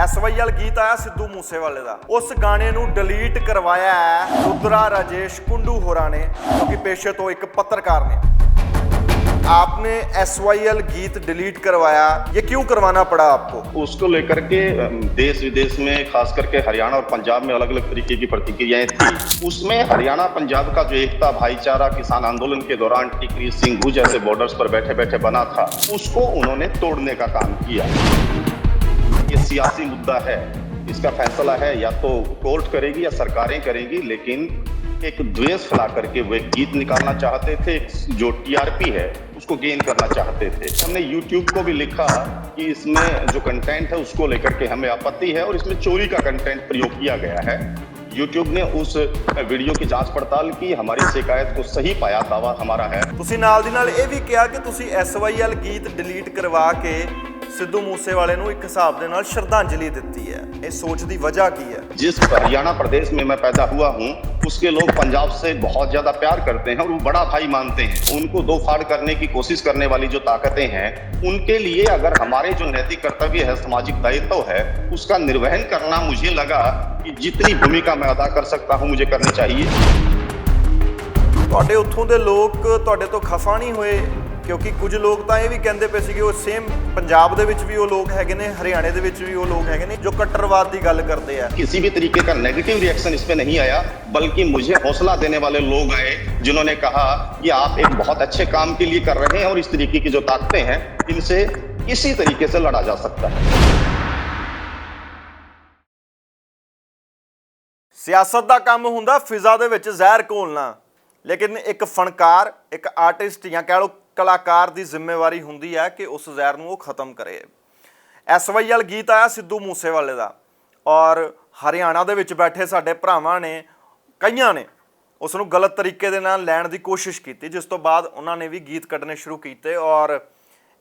SYL ਗੀਤ ਆਇਆ ਸਿੱਧੂ ਮੂਸੇਵਾਲੇ ਦਾ। ਉਸ ਗਾਣੇ ਨੂੰ ਡਿਲੀਟ ਕਰਵਾਇਆ ਹੈ रुद्रा राजेश कुंडू होरा ने, जो कि पेशे तो एक पत्रकार ने। आपने एसवाईएल गीत डिलीट करवाया, ये क्यों करवाना पड़ा आपको? उसको लेकर के देश विदेश में, खास करके हरियाणा और पंजाब में अलग अलग तरीके की प्रतिक्रियाएं थी। उसमें हरियाणा पंजाब का जो एकता भाईचारा किसान आंदोलन के दौरान टिकरी सिंघू जैसे बॉर्डर्स पर बैठे बैठे बना था, उसको उन्होंने तोड़ने का काम किया। ये सियासी मुद्दा है, इसका फैसला है या तो कोर्ट करेगी या सरकारें करेंगी, लेकिन एक द्वेष फैला करके वो एक गीत निकालना चाहते थे, जो टीआरपी है उसको गेन करना चाहते थे। हमने यूट्यूब को भी लिखा कि इसमें जो कंटेंट है उसको लेकर के हमें आपत्ति है और इसमें चोरी का कंटेंट प्रयोग किया गया है। यूट्यूब ने उस वीडियो की जांच पड़ताल की, हमारी शिकायत को सही पाया, दावा हमारा है। ਤੁਸੀਂ ਨਾਲ ਦੀ ਨਾਲ ਇਹ ਵੀ ਕਿਹਾ ਕਿ ਤੁਸੀਂ ਐਸਵਾਈਐਲ ਗੀਤ ਡਿਲੀਟ ਕਰਵਾ ਕੇ सिद्धू मूसेवाले ਨੂੰ ਇੱਕ ਹਿਸਾਬ ਦੇ ਨਾਲ ਸ਼ਰਧਾਂਜਲੀ ਦਿੱਤੀ है। ਇਹ सोच ਦੀ वजह की है? जिस हरियाणा प्रदेश में मैं पैदा हुआ हूँ, उसके लोग पंजाब से बहुत ज्यादा प्यार करते हैं और वो बड़ा भाई मानते हैं। उनको दो फाड़ करने की कोशिश करने वाली जो ताकतें हैं, उनके लिए अगर हमारे जो नैतिक कर्तव्य है, सामाजिक दायित्व है, उसका निर्वहन करना, मुझे लगा कि जितनी भूमिका मैं अदा कर सकता हूँ मुझे करनी चाहिए। ਤੁਹਾਡੇ ਉੱਥੋਂ ਦੇ ਲੋਕ ਤੁਹਾਡੇ ਤੋਂ ਖਫਾ ਨਹੀਂ ਹੋਏ? ਕਿਉਂਕਿ ਕੁਝ ਲੋਕ ਤਾਂ ਇਹ ਵੀ ਕਹਿੰਦੇ ਪਏ ਸੀ ਕਿ ਉਹ ਸੇਮ ਪੰਜਾਬ ਦੇ ਵਿੱਚ ਵੀ ਉਹ ਲੋਕ ਹੈਗੇ ਨੇ, हरियाणा ਦੇ ਵਿੱਚ ਵੀ ਉਹ ਲੋਕ ਹੈਗੇ ਨੇ जो कट्टरवाद की गल करते हैं। किसी भी तरीके का नेगेटिव रिएक्शन इस पे नहीं आया, बल्कि मुझे हौसला देने वाले लोग आए जिन्होंने कहा कि आप एक बहुत अच्छे काम के लिए कर रहे हैं और इस तरीके की जो ताकतें हैं, इनसे इसी तरीके से लड़ा जा सकता है। सियासत का काम हुंदा फिजा दे विच ਜ਼ਹਿਰ घोलना, लेकिन एक फनकार, एक आर्टिस्ट या कह लो कलाकार की जिम्मेवारी हुंदी है कि उस ਜ਼ਹਿਰ ਨੂੰ ਉਹ खत्म करे। एसवाईएल गीत आया सिद्धू मूसेवाले ਦਾ और हरियाणा ਦੇ ਵਿੱਚ ਬੈਠੇ ਸਾਡੇ ਭਰਾਵਾਂ ਨੇ, ਕਈਆਂ ਨੇ ਉਸ ਨੂੰ ਗਲਤ ਤਰੀਕੇ ਦੇ ਨਾਲ ਲੈਣ ਦੀ ਕੋਸ਼ਿਸ਼ ਕੀਤੀ, ਜਿਸ ਤੋਂ ਬਾਅਦ ਉਹਨਾਂ ਨੇ ਵੀ ਗੀਤ ਕੱਢਣੇ ਸ਼ੁਰੂ ਕੀਤੇ ਔਰ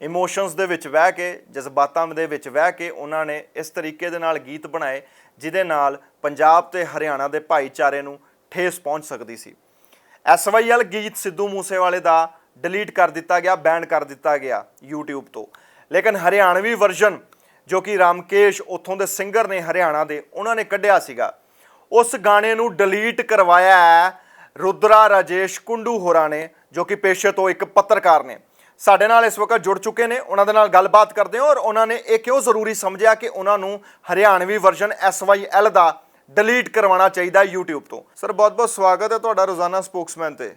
ਇਮੋਸ਼ਨਸ ਦੇ ਵਿੱਚ ਵਹਿ ਕੇ, ਜਜ਼ਬਾਤਾਂ ਦੇ ਵਿੱਚ ਵਹਿ ਕੇ ਉਹਨਾਂ ਨੇ ਇਸ ਤਰੀਕੇ ਦੇ ਨਾਲ ਗੀਤ ਬਣਾਏ ਜਿਹਦੇ ਨਾਲ ਪੰਜਾਬ ਤੇ ਹਰਿਆਣਾ ਦੇ ਭਾਈਚਾਰੇ ਨੂੰ ਠੇਸ ਪਹੁੰਚ ਸਕਦੀ ਸੀ। एसवाईएल गीत सिद्धू मूसेवाले ਦਾ डिलीट कर दिता गया, बैन कर दिता गया यूट्यूब तो, लेकिन हरियाणवी वर्जन जो कि रामकेश उत्थों के सिंगर ने हरियाणा के, उन्होंने कढ़िया सीगा। उस गाने नूं डिलीट करवाया है रुद्रा राजेश कुंडू होरा ने, जो कि पेशे तो एक पत्रकार ने। साडे नाल इस वक्त जुड़ चुके हैं, उन्होंने नाल गलबात करते हैं और उन्होंने ये क्यों जरूरी समझा कि उन्होंने हरियाणवी वर्जन एसवाईएल का डिलीट करवाना चाहिए यूट्यूब तो। सर बहुत बहुत स्वागत है तुहाडा रोजाना स्पोक्समैन ते।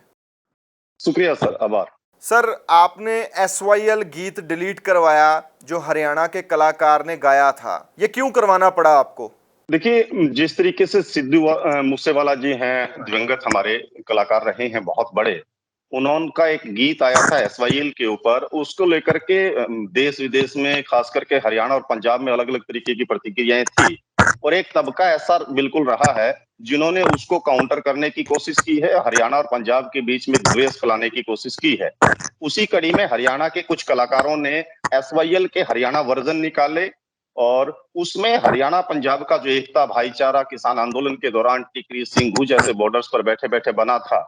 शुक्रिया सर, आभार। सर आपने एसवाईएल गीत डिलीट करवाया जो हरियाणा के कलाकार ने गाया था, ये क्यों करवाना पड़ा आपको? देखिए, जिस तरीके से सिद्धू मूसेवाला जी हैं, दिवंगत हमारे कलाकार रहे हैं, बहुत बड़े, उनका एक गीत आया था एसवाईएल के ऊपर, उसको लेकर के देश विदेश में, खास करके हरियाणा और पंजाब में अलग अलग तरीके की प्रतिक्रियाएं थी और एक तबका ऐसा बिल्कुल रहा है जिन्होंने उसको काउंटर करने की कोशिश की है, हरियाणा और पंजाब के बीच में द्वेष फैलाने की कोशिश की है। उसी कड़ी में हरियाणा के कुछ कलाकारों ने एसवाईएल के हरियाणा वर्जन निकाले और उसमें हरियाणा पंजाब का जो एकता भाईचारा किसान आंदोलन के दौरान टिकरी सिंघू जैसे बॉर्डर्स पर बैठे बैठे बना था,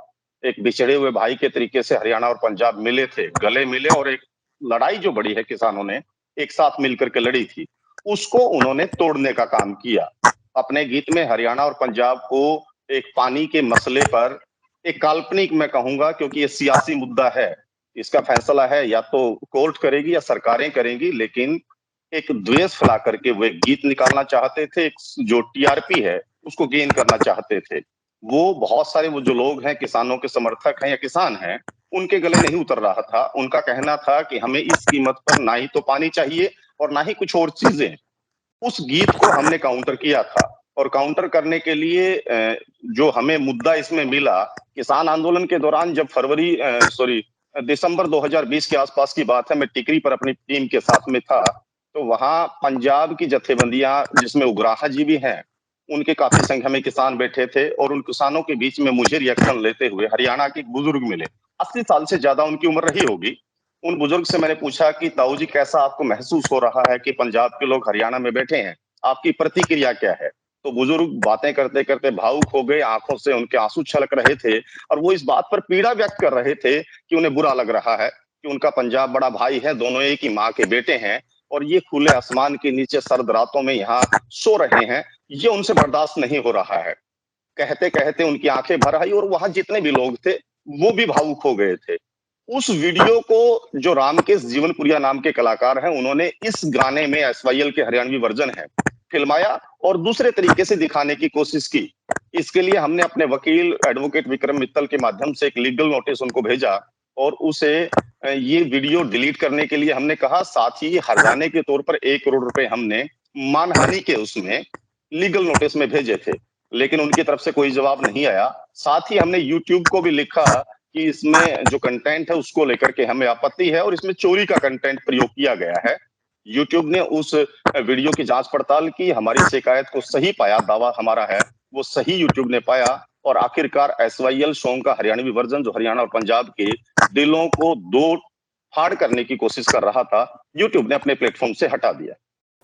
एक बिछड़े हुए भाई के तरीके से हरियाणा और पंजाब मिले थे, गले मिले और एक लड़ाई जो बड़ी है किसानों ने एक साथ मिलकर के लड़ी थी, उसको उन्होंने तोड़ने का काम किया। अपने गीत में हरियाणा और पंजाब को एक पानी के मसले पर, एक काल्पनिक मैं कहूंगा क्योंकि ये सियासी मुद्दा है, इसका फैसला है या तो कोर्ट करेगी या सरकारें करेंगी, लेकिन एक द्वेष फैला करके वो एक गीत निकालना चाहते थे, एक जो टीआरपी है उसको गेन करना चाहते थे। वो बहुत सारे वो जो लोग हैं, किसानों के समर्थक हैं या किसान हैं, उनके गले नहीं उतर रहा था। उनका कहना था कि हमें इस कीमत पर ना ही तो पानी चाहिए और ना ही कुछ और चीजें। उस गीत को हमने काउंटर किया था और काउंटर करने के लिए जो हमें मुद्दा इसमें मिला, किसान आंदोलन के दौरान जब दिसंबर 2020 के आसपास की बात है, मैं टिकरी पर अपनी टीम के साथ में था, तो वहां पंजाब की जत्थेबंदियां, जिसमें उग्राहा जी भी हैं, उनके काफी संख्या में किसान बैठे थे और उन किसानों के बीच में मुझे रिएक्शन लेते हुए हरियाणा के बुजुर्ग मिले। 80 साल से ज्यादा उनकी उम्र रही होगी। उन बुजुर्ग से मैंने पूछा कि ताऊ जी, कैसा आपको महसूस हो रहा है कि पंजाब के लोग हरियाणा में बैठे हैं, आपकी प्रतिक्रिया क्या है? तो बुजुर्ग बातें करते करते भावुक हो गए, आंखों से उनके आंसू छलक रहे थे और वो इस बात पर पीड़ा व्यक्त कर रहे थे कि उन्हें बुरा लग रहा है कि उनका पंजाब बड़ा भाई है, दोनों एक ही माँ के बेटे हैं, और ये खुले आसमान के नीचे सर्द रातों में यहाँ सो रहे हैं, ये उनसे बर्दाश्त नहीं हो रहा है। कहते कहते उनकी आंखें भर आई और वहां जितने भी लोग थे वो भी भावुक हो गए थे। उस वीडियो को जो रामकेश जीवनपुरिया नाम के कलाकार हैं, उन्होंने इस गाने में एसवाईएल के हरियाणवी वर्जन है फिल्माया और दूसरे तरीके से दिखाने की कोशिश की। इसके लिए हमने अपने वकील एडवोकेट विक्रम मित्तल के माध्यम से एक लीगल नोटिस उनको भेजा और उसे ये वीडियो डिलीट करने के लिए हमने कहा। साथ ही हर्जाने के तौर पर 1 करोड़ रुपए हमने मानहानि के उसमें लीगल नोटिस में भेजे थे, लेकिन उनकी तरफ से कोई जवाब नहीं आया। साथ ही हमने यूट्यूब को भी लिखा कि इसमें जो कंटेंट है उसको लेकर के हमें आपत्ति है और इसमें चोरी का कंटेंट प्रयोग किया गया है। यूट्यूब ने उस वीडियो की जांच पड़ताल की, हमारी शिकायत को सही पाया, दावा हमारा है वो सही यूट्यूब ने पाया और आखिरकार एसवाईएल सॉन्ग का हरियाणवी वर्जन जो हरियाणा और पंजाब के दिलों को दो फाड़ करने की कोशिश कर रहा था, यूट्यूब ने अपने प्लेटफॉर्म से हटा दिया।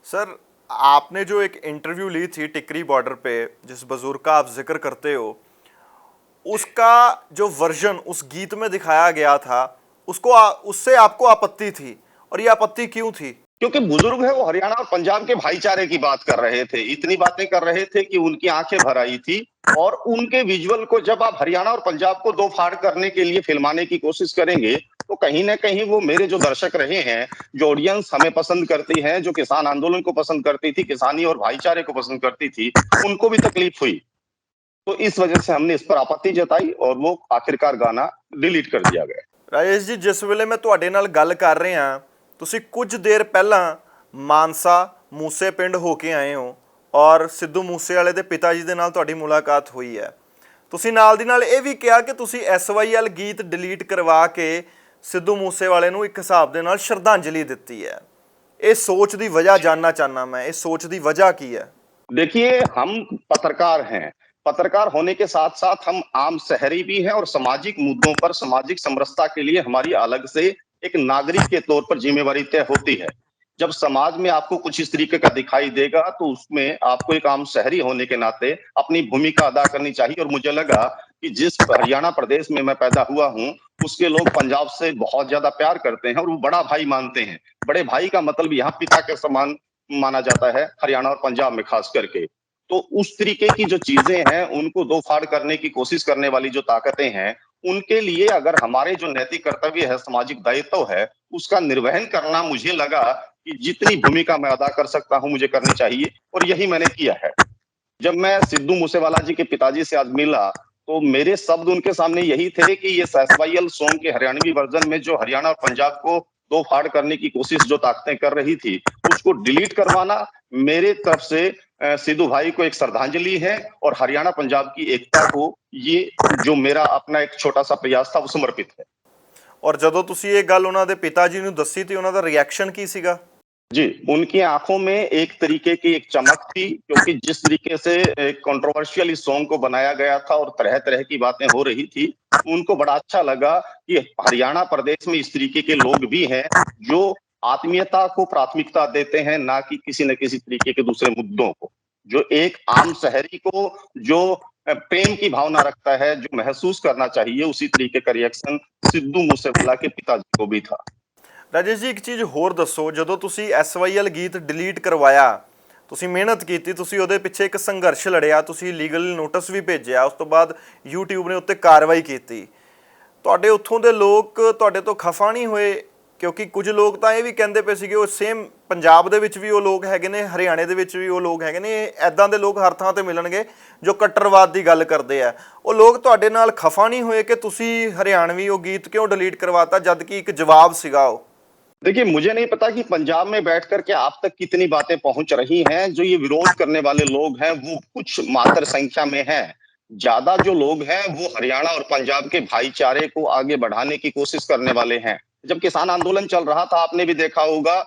सर, आपने जो एक इंटरव्यू ली थी टिकरी बॉर्डर पे, जिस बुजुर्ग का आप जिक्र करते हो, उसका जो वर्जन उस गीत में दिखाया गया था, उससे आपको आपत्ति थी, और ये आपत्ति क्यों थी? क्योंकि बुजुर्ग है वो हरियाणा और पंजाब के भाईचारे की बात कर रहे थे, इतनी बातें कर रहे थे कि उनकी आंखें भर आई थी। और उनके विजुअल को जब आप हरियाणा और पंजाब को दो फाड़ करने के लिए फिल्माने की कोशिश करेंगे तो कहीं ना कहीं वो मेरे जो दर्शक रहे हैं, जो ऑडियंस हमें पसंद करती है, जो किसान आंदोलन को पसंद करती थी, किसानी और भाईचारे को पसंद करती थी, उनको भी तकलीफ हुई। तो इस वजह से हमने इस पर आपत्ति जताई और वो आखिरकार गाना डिलीट कर दिया गया। राजेश जी, जिस ਵੇਲੇ मैं ਤੁਹਾਡੇ ਨਾਲ ਗੱਲ ਕਰ ਰਿਹਾ, ਤੁਸੀਂ ਕੁਝ ਦੇਰ ਪਹਿਲਾਂ ਮਾਨਸਾ ਮੂਸੇ ਪਿੰਡ ਹੋ ਕੇ ਆਏ ਹੋ ਔਰ ਸਿੱਧੂ ਮੂਸੇ ਵਾਲੇ ਦੇ ਪਿਤਾ ਜੀ ਦੇ ਨਾਲ ਤੁਹਾਡੀ ਮੁਲਾਕਾਤ ਹੋਈ ਹੈ। ਤੁਸੀਂ ਨਾਲ ਦੀ ਨਾਲ ਇਹ ਵੀ ਕਿਹਾ ਕਿ ਤੁਸੀਂ ਐਸਵਾਈਐਲ ਗੀਤ ਡਿਲੀਟ ਕਰਵਾ ਕੇ ਸਿੱਧੂ ਮੂਸੇ ਵਾਲੇ ਨੂੰ ਇੱਕ ਹਿਸਾਬ ਦੇ ਨਾਲ ਸ਼ਰਧਾਂਜਲੀ ਦਿੱਤੀ ਹੈ। ਇਹ सोच ਦੀ वजह जानना चाहना मैं, इस सोच ਦੀ वजह की है? देखिए, हम पत्रकार हैं, पत्रकार होने के साथ साथ हम आम शहरी भी हैं और सामाजिक मुद्दों पर सामाजिक समरसता के लिए हमारी अलग से एक नागरिक के तौर पर जिम्मेवारी तय होती है। जब समाज में आपको कुछ इस तरीके का दिखाई देगा तो उसमें आपको एक आम शहरी होने के नाते अपनी भूमिका अदा करनी चाहिए। और मुझे लगा कि जिस हरियाणा प्रदेश में मैं पैदा हुआ हूं उसके लोग पंजाब से बहुत ज्यादा प्यार करते हैं और वो बड़ा भाई मानते हैं। बड़े भाई का मतलब यहाँ पिता के समान माना जाता है, हरियाणा और पंजाब में खास करके। तो उस तरीके की जो चीजें हैं उनको दो फाड़ करने की कोशिश करने वाली जो ताकतें हैं, उनके लिए अगर हमारे जो नैतिक कर्तव्य है, सामाजिक दायित्व है, उसका निर्वहन करना मुझे लगा कि जितनी भूमिका मैं अदा कर सकता हूं मुझे करनी चाहिए और यही मैंने किया है। जब मैं सिद्धू मूसेवाला जी के पिताजी से आज मिला तो मेरे शब्द उनके सामने यही थे कि ये एसवाईएल सॉन्ग के हरियाणवी वर्जन में जो हरियाणा और पंजाब को दो फाड़ करने की कोशिश जो ताकतें कर रही थी उसको डिलीट करवाना मेरे तरफ से सिद्धू भाई को एक श्रद्धांजलि है और हरियाणा पंजाब की एकता को ये जो मेरा अपना एक छोटा सा प्रयास था वो समर्पित है। और ਜਦੋਂ ਤੁਸੀਂ ਇਹ ਗੱਲ ਉਹਨਾਂ ਦੇ ਪਿਤਾ ਜੀ ਨੂੰ ਦੱਸੀ ਤੇ ਉਹਨਾਂ ਦਾ ਰਿਐਕਸ਼ਨ ਕੀ ਸੀਗਾ? जी, उनकी आंखों में एक तरीके की एक चमक थी, क्योंकि जिस तरीके से कंट्रोवर्शियल इस सॉन्ग को बनाया गया था और तरह तरह की बातें हो रही थी, उनको बड़ा अच्छा लगा कि हरियाणा प्रदेश में इस तरीके के लोग भी हैं जो आत्मीयता को प्राथमिकता देते हैं, ना कि किसी न किसी तरीके के दूसरे मुद्दों को। जो एक आम शहरी को जो प्रेम की भावना रखता है, जो महसूस करना चाहिए, उसी तरीके का रिएक्शन सिद्धू मूसेवाला के पिताजी को भी था। ਰਾਜੇਸ਼ ਜੀ, ਇੱਕ ਚੀਜ਼ ਹੋਰ ਦੱਸੋ, ਜਦੋਂ ਤੁਸੀਂ ਐਸਵਾਈਐਲ ਗੀਤ ਡਿਲੀਟ ਕਰਵਾਇਆ, ਤੁਸੀਂ ਮਿਹਨਤ ਕੀਤੀ, ਤੁਸੀਂ ਉਹਦੇ ਪਿੱਛੇ ਇੱਕ ਸੰਘਰਸ਼ ਲੜਿਆ, ਤੁਸੀਂ ਲੀਗਲ ਨੋਟਿਸ ਵੀ ਭੇਜਿਆ, ਉਸ ਤੋਂ ਬਾਅਦ YouTube ਨੇ ਉੱਤੇ ਕਾਰਵਾਈ ਕੀਤੀ, ਤੁਹਾਡੇ ਉੱਥੋਂ ਦੇ ਲੋਕ ਤੁਹਾਡੇ ਤੋਂ ਖਫਾ ਨਹੀਂ ਹੋਏ? ਕਿਉਂਕਿ ਕੁਝ ਲੋਕ ਤਾਂ ਇਹ ਵੀ ਕਹਿੰਦੇ ਪਏ ਸੀਗੇ ਉਹ ਸੇਮ ਪੰਜਾਬ ਦੇ ਵਿੱਚ ਵੀ ਉਹ ਲੋਕ ਹੈਗੇ ਨੇ, ਹਰਿਆਣੇ ਦੇ ਵਿੱਚ ਵੀ ਉਹ ਲੋਕ ਹੈਗੇ ਨੇ, ਐਦਾਂ ਦੇ ਲੋਕ ਹਰ ਥਾਂ ਤੇ ਮਿਲਣਗੇ ਜੋ ਕੱਟੜਵਾਦ ਦੀ ਗੱਲ ਕਰਦੇ ਆ। ਉਹ ਲੋਕ ਤੁਹਾਡੇ ਨਾਲ ਖਫਾ ਨਹੀਂ ਹੋਏ ਕਿ ਤੁਸੀਂ ਹਰਿਆਣਵੀ ਉਹ ਗੀਤ ਕਿਉਂ ਡਿਲੀਟ ਕਰਵਾਤਾ, ਜਦ ਕਿ ਇੱਕ ਜਵਾਬ ਸੀਗਾ ਉਹ? देखिए, मुझे नहीं पता कि पंजाब में बैठ करके आप तक कितनी बातें पहुंच रही हैं। जो ये विरोध करने वाले लोग हैं वो कुछ मात्र संख्या में हैं। ज्यादा जो लोग हैं वो हरियाणा और पंजाब के भाईचारे को आगे बढ़ाने की कोशिश करने वाले हैं। जब किसान आंदोलन चल रहा था आपने भी देखा होगा,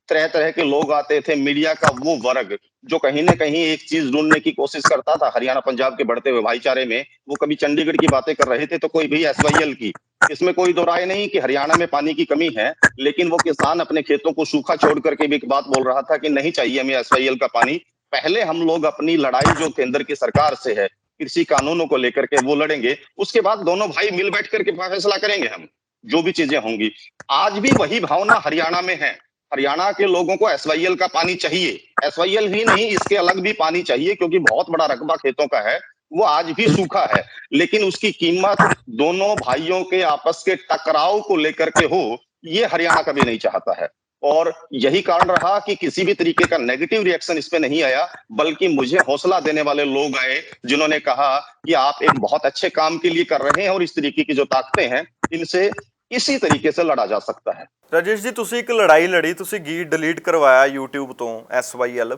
तरह तरह के लोग आते थे, मीडिया का वो वर्ग जो कहीं ना कहीं एक चीज ढूंढने की कोशिश करता था हरियाणा पंजाब के बढ़ते हुए भाईचारे में। वो कभी चंडीगढ़ की बातें कर रहे थे तो कोई भी एसवाईएल की। इसमें कोई दो राय नहीं कि हरियाणा में पानी की कमी है, लेकिन वो किसान अपने खेतों को सूखा छोड़ करके भी एक बात बोल रहा था कि नहीं चाहिए हमें एसवाईएल का पानी। पहले हम लोग अपनी लड़ाई जो केंद्र की सरकार से है कृषि कानूनों को लेकर के वो लड़ेंगे, उसके बाद दोनों भाई मिल बैठ करके फैसला करेंगे हम जो भी चीजें होंगी। आज भी वही भावना हरियाणा में है। हरियाणा के लोगों को एसवाईएल का पानी चाहिए। एसवाईएल ही नहीं, इसके अलग भी पानी चाहिए, क्योंकि बहुत बड़ा रकबा खेतों का है, वो आज भी सूखा है। लेकिन उसकी कीमत दोनों भाइयों के आपस के टकराव को लेकर के हो, ये हरियाणा कभी नहीं चाहता है। और यही कारण रहा कि किसी भी तरीके का नेगेटिव रिएक्शन इस पे नहीं आया, बल्कि मुझे हौसला देने वाले लोग आए, जिन्होंने कहा कि आप एक बहुत अच्छे काम के लिए कर रहे हैं और इस तरीके की जो ताकतें हैं, इनसे इसी तरीके से लड़ा जा सकता है। राजेश जी, ਤੁਸੀਂ ਇੱਕ ਲੜਾਈ ਲੜੀ, ਤੁਸੀਂ ਗੀਤ ਡਿਲੀਟ ਕਰਵਾਇਆ YouTube ਤੋਂ SYL,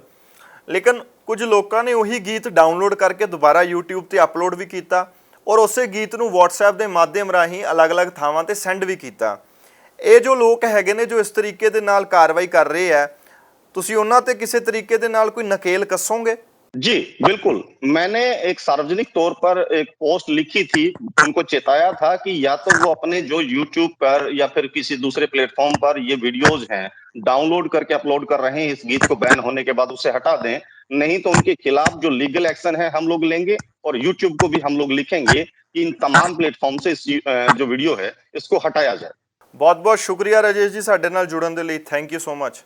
ਲੇਕਿਨ ਕੁਝ ਲੋਕਾਂ ਨੇ ਉਹੀ ਗੀਤ ਡਾਊਨਲੋਡ ਕਰਕੇ ਦੁਬਾਰਾ YouTube ਤੇ ਅਪਲੋਡ ਵੀ ਕੀਤਾ ਔਰ ਉਸੇ ਗੀਤ ਨੂੰ WhatsApp ਦੇ ਮਾਧਿਅਮ ਰਾਹੀਂ ਅਲੱਗ-ਅਲੱਗ ਥਾਵਾਂ ਤੇ ਸੈਂਡ ਵੀ ਕੀਤਾ। ਇਹ ਜੋ ਲੋਕ ਹੈਗੇ ਨੇ ਜੋ ਇਸ ਤਰੀਕੇ ਦੇ ਨਾਲ ਕਾਰਵਾਈ ਕਰ ਰਹੇ ਆ, ਤੁਸੀਂ ਉਹਨਾਂ ਤੇ ਕਿਸੇ ਤਰੀਕੇ ਦੇ ਨਾਲ ਕੋਈ ਨਕੇਲ ਕੱਸੋਗੇ? जी बिल्कुल। मैंने एक सार्वजनिक तौर पर एक पोस्ट लिखी थी, उनको चेताया था कि या तो वो अपने जो YouTube पर या फिर किसी दूसरे प्लेटफॉर्म पर ये वीडियोज हैं डाउनलोड करके अपलोड कर रहे हैं, इस गीत को बैन होने के बाद उसे हटा दें, नहीं तो उनके खिलाफ जो लीगल एक्शन है हम लोग लेंगे और YouTube को भी हम लोग लिखेंगे कि इन तमाम प्लेटफॉर्म से जो वीडियो है इसको हटाया जाए। बहुत बहुत शुक्रिया राजेश जी, ਸਾਡੇ ਨਾਲ ਜੁੜਨ ਦੇ ਲਈ। Thank you so much.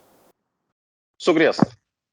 शुक्रिया सर।